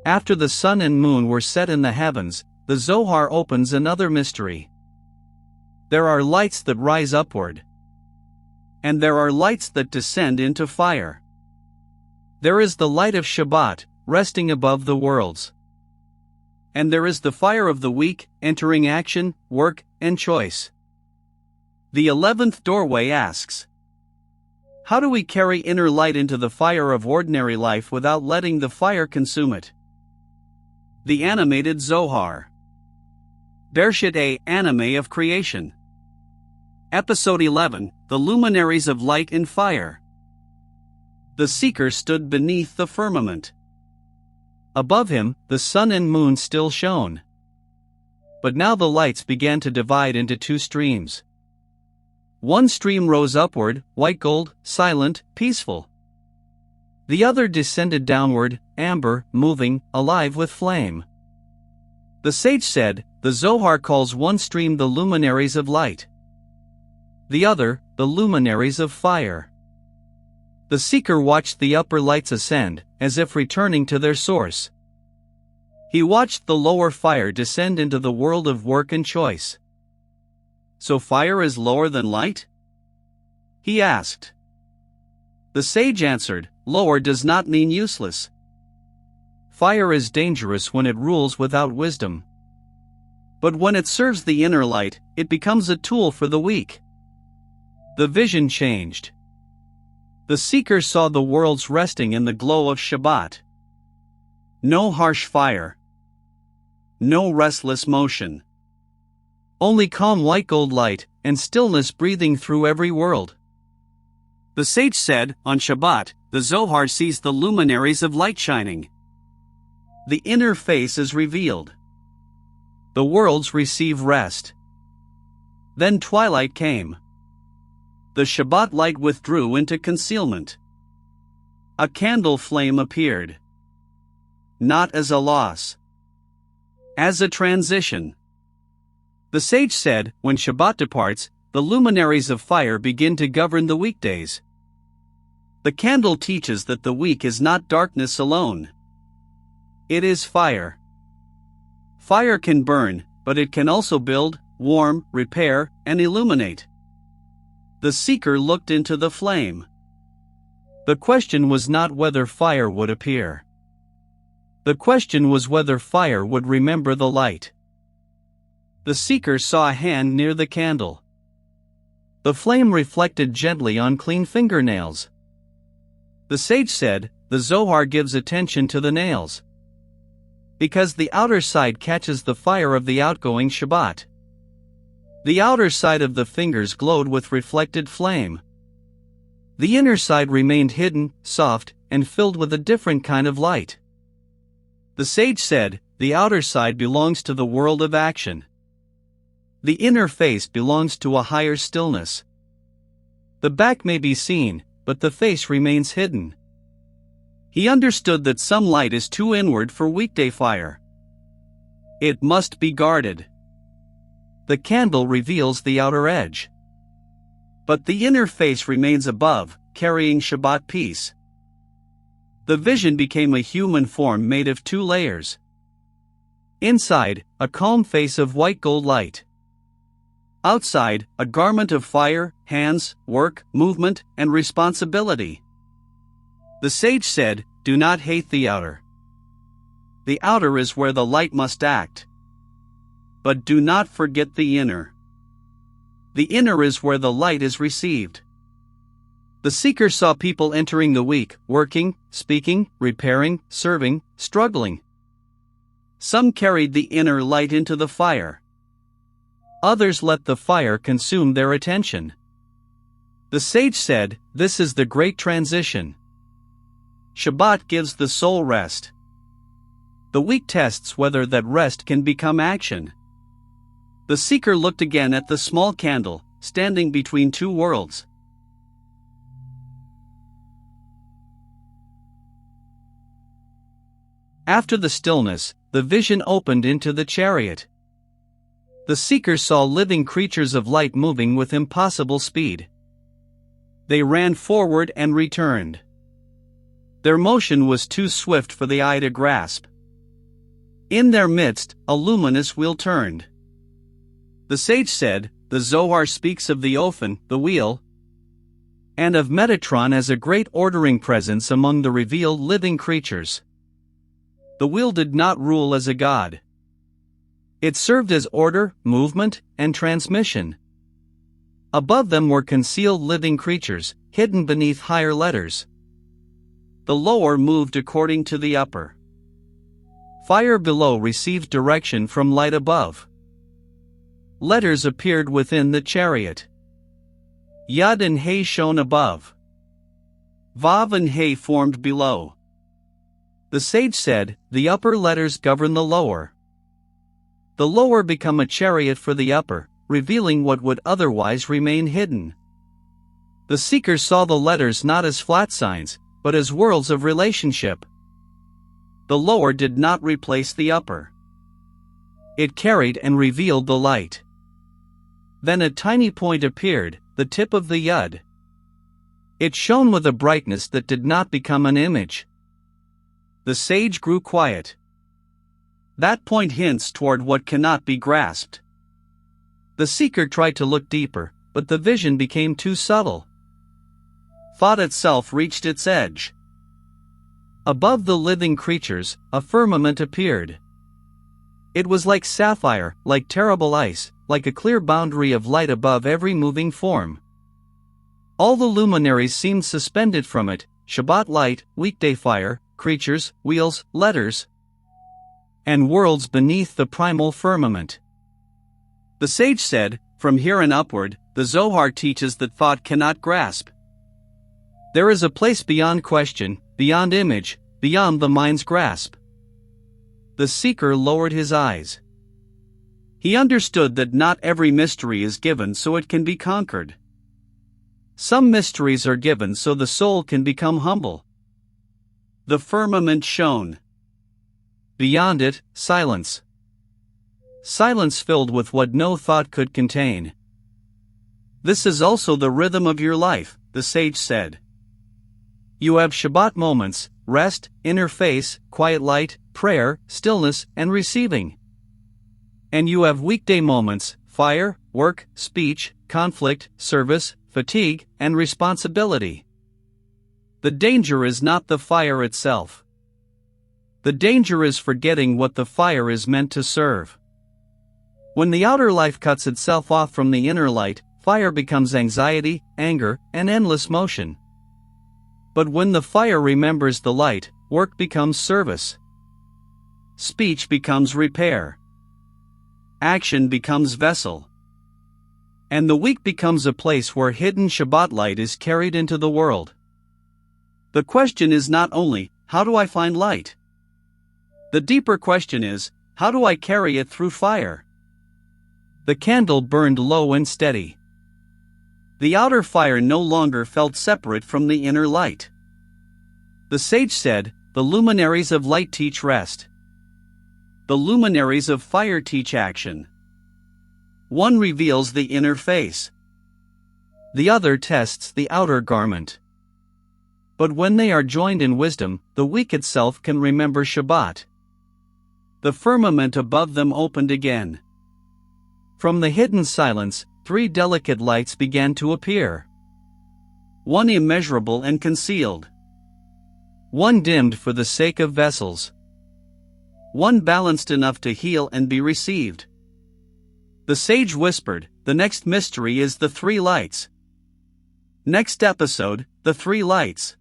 After the sun and moon were set in the heavens, the Zohar opens another mystery. There are lights that rise upward. And there are lights that descend into fire. There is the light of Shabbat, resting above the worlds. And there is the fire of the week, entering action, work, and choice. The 11th doorway asks, how do we carry inner light into the fire of ordinary life without letting the fire consume it? The Animated Zohar Bereshit A, Anime of Creation. Episode 11, The Luminaries of Light in Fire. The seeker stood beneath the firmament. Above him, the sun and moon still shone. But now the lights began to divide into two streams. One stream rose upward, white gold, silent, peaceful. The other descended downward, amber, moving, alive with flame. The sage said, the Zohar calls one stream the luminaries of light. The other, the luminaries of fire. The seeker watched the upper lights ascend, as if returning to their source. He watched the lower fire descend into the world of work and choice. So fire is lower than light? He asked. The sage answered, lower does not mean useless. Fire is dangerous when it rules without wisdom. But when it serves the inner light, it becomes a tool for the weak. The vision changed. The seeker saw the worlds resting in the glow of Shabbat. No harsh fire. No restless motion. Only calm white gold light, and stillness breathing through every world. The sage said, on Shabbat, the Zohar sees the luminaries of light shining. The inner face is revealed. The worlds receive rest. Then twilight came. The Shabbat light withdrew into concealment. A candle flame appeared. Not as a loss. As a transition. The sage said, when Shabbat departs, the luminaries of fire begin to govern the weekdays. The candle teaches that the week is not darkness alone. It is fire. Fire can burn, but it can also build, warm, repair, and illuminate. The seeker looked into the flame. The question was not whether fire would appear. The question was whether fire would remember the light. The seeker saw a hand near the candle. The flame reflected gently on clean fingernails. The sage said, the Zohar gives attention to the nails. Because the outer side catches the fire of the outgoing Shabbat. The outer side of the fingers glowed with reflected flame. The inner side remained hidden, soft, and filled with a different kind of light. The sage said, the outer side belongs to the world of action. The inner face belongs to a higher stillness. The back may be seen, but the face remains hidden. He understood that some light is too inward for weekday fire. It must be guarded. The candle reveals the outer edge. But the inner face remains above, carrying Shabbat peace. The vision became a human form made of two layers. Inside, a calm face of white gold light. Outside, a garment of fire, hands, work, movement, and responsibility. The sage said, do not hate the outer. The outer is where the light must act. But do not forget the inner. The inner is where the light is received. The seeker saw people entering the week, working, speaking, repairing, serving, struggling. Some carried the inner light into the fire. Others let the fire consume their attention. The sage said, this is the great transition. Shabbat gives the soul rest. The week tests whether that rest can become action. The seeker looked again at the small candle, standing between two worlds. After the stillness, the vision opened into the chariot. The seeker saw living creatures of light moving with impossible speed. They ran forward and returned. Their motion was too swift for the eye to grasp. In their midst, a luminous wheel turned. The sage said, the Zohar speaks of the Ofan, the wheel, and of Metatron as a great ordering presence among the revealed living creatures. The wheel did not rule as a god. It served as order, movement, and transmission. Above them were concealed living creatures, hidden beneath higher letters. The lower moved according to the upper. Fire below received direction from light above. Letters appeared within the chariot. Yud and He shone above. Vav and He formed below. The sage said, the upper letters govern the lower. The lower become a chariot for the upper, revealing what would otherwise remain hidden. The seeker saw the letters not as flat signs, but as worlds of relationship. The lower did not replace the upper. It carried and revealed the light. Then a tiny point appeared, the tip of the Yud. It shone with a brightness that did not become an image. The sage grew quiet. That point hints toward what cannot be grasped. The seeker tried to look deeper, but the vision became too subtle. Thought itself reached its edge. Above the living creatures, a firmament appeared. It was like sapphire, like terrible ice, like a clear boundary of light above every moving form. All the luminaries seemed suspended from it, Shabbat light, weekday fire, creatures, wheels, letters, and worlds beneath the primal firmament. The sage said, from here and upward, the Zohar teaches that thought cannot grasp. There is a place beyond question, beyond image, beyond the mind's grasp. The seeker lowered his eyes. He understood that not every mystery is given so it can be conquered. Some mysteries are given so the soul can become humble. The firmament shone. Beyond it, silence. Silence filled with what no thought could contain. This is also the rhythm of your life, the sage said. You have Shabbat moments, rest, interface, quiet light, prayer, stillness, and receiving. And you have weekday moments, fire, work, speech, conflict, service, fatigue, and responsibility. The danger is not the fire itself. The danger is forgetting what the fire is meant to serve. When the outer life cuts itself off from the inner light, fire becomes anxiety, anger, and endless motion. But when the fire remembers the light, work becomes service. Speech becomes repair. Action becomes vessel. And the week becomes a place where hidden Shabbat light is carried into the world. The question is not only, how do I find light? The deeper question is, how do I carry it through fire? The candle burned low and steady. The outer fire no longer felt separate from the inner light. The sage said, the luminaries of light teach rest. The luminaries of fire teach action. One reveals the inner face. The other tests the outer garment. But when they are joined in wisdom, the week itself can remember Shabbat. The firmament above them opened again. From the hidden silence, 3 delicate lights began to appear. One immeasurable and concealed. One dimmed for the sake of vessels. One balanced enough to heal and be received. The sage whispered, the next mystery is the 3 lights. Next episode, the 3 lights.